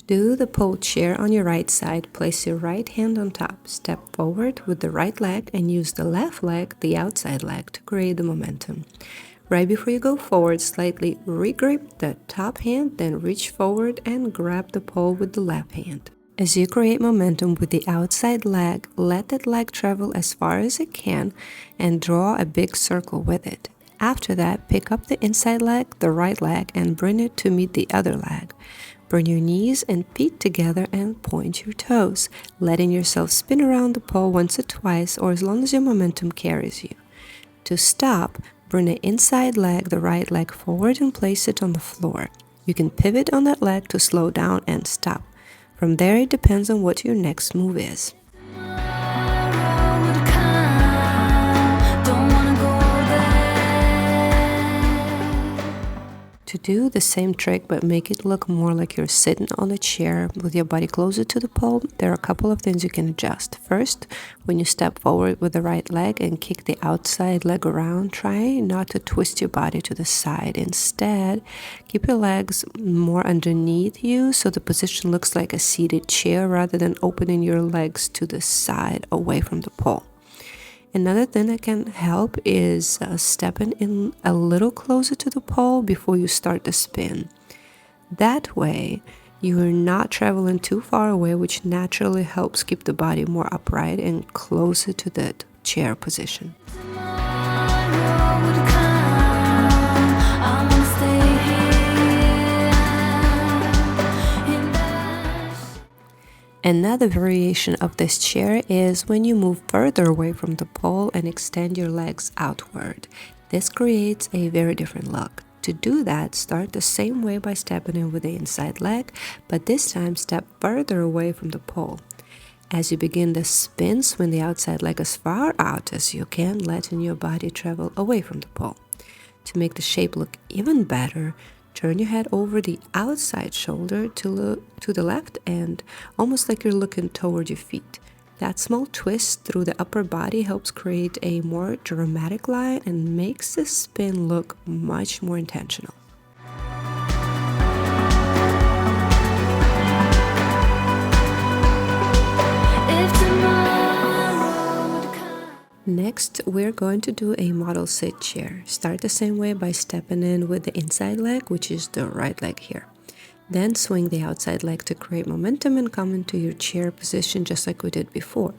Do the pole chair on your right side. Place your right hand on top. Step forward with the right leg and use the left leg, the outside leg, to create the momentum. Right before you go forward, slightly regrip the top hand, then reach forward and grab the pole with the left hand. As you create momentum with the outside leg, let that leg travel as far as it can and draw a big circle with it. After that, pick up the inside leg, the right leg, and bring it to meet the other leg. Bring your knees and feet together and point your toes, letting yourself spin around the pole once or twice or as long as your momentum carries you. To stop, bring the inside leg, the right leg forward and place it on the floor. You can pivot on that leg to slow down and stop. From there, it depends on what your next move is. To do the same trick but make it look more like you're sitting on a chair with your body closer to the pole, there are a couple of things you can adjust. First, when you step forward with the right leg and kick the outside leg around, try not to twist your body to the side. Instead, keep your legs more underneath you so the position looks like a seated chair rather than opening your legs to the side away from the pole. Another thing that can help is stepping in a little closer to the pole before you start the spin. That way, you are not traveling too far away, which naturally helps keep the body more upright and closer to the chair position. Another variation of this chair is when you move further away from the pole and extend your legs outward. This creates a very different look. To do that, start the same way by stepping in with the inside leg, but this time step further away from the pole. As you begin the spin, swing the outside leg as far out as you can, letting your body travel away from the pole. To make the shape look even better, turn your head over the outside shoulder to the left and almost like you're looking toward your feet. That small twist through the upper body helps create a more dramatic line and makes the spin look much more intentional. Next, we're going to do a model sit chair. Start the same way by stepping in with the inside leg, which is the right leg here. Then swing the outside leg to create momentum and come into your chair position just like we did before.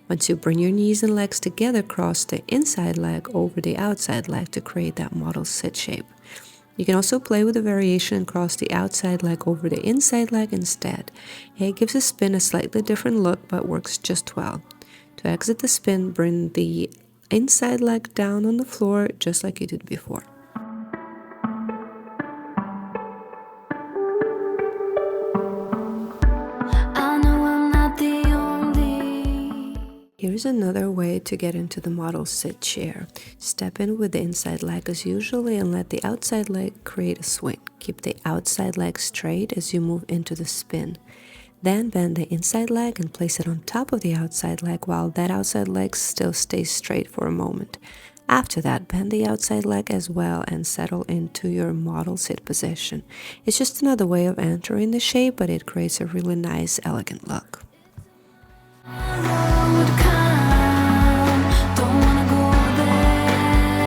Once you bring your knees and legs together, cross the inside leg over the outside leg to create that model sit shape. You can also play with the variation and cross the outside leg over the inside leg instead. It gives a spin a slightly different look but works just well. To exit the spin, bring the inside leg down on the floor just like you did before. Here's another way to get into the model sit chair. Step in with the inside leg as usually and let the outside leg create a swing. Keep the outside leg straight as you move into the spin. Then bend the inside leg and place it on top of the outside leg while that outside leg still stays straight for a moment. After that, bend the outside leg as well and settle into your model sit position. It's just another way of entering the shape, but it creates a really nice, elegant look.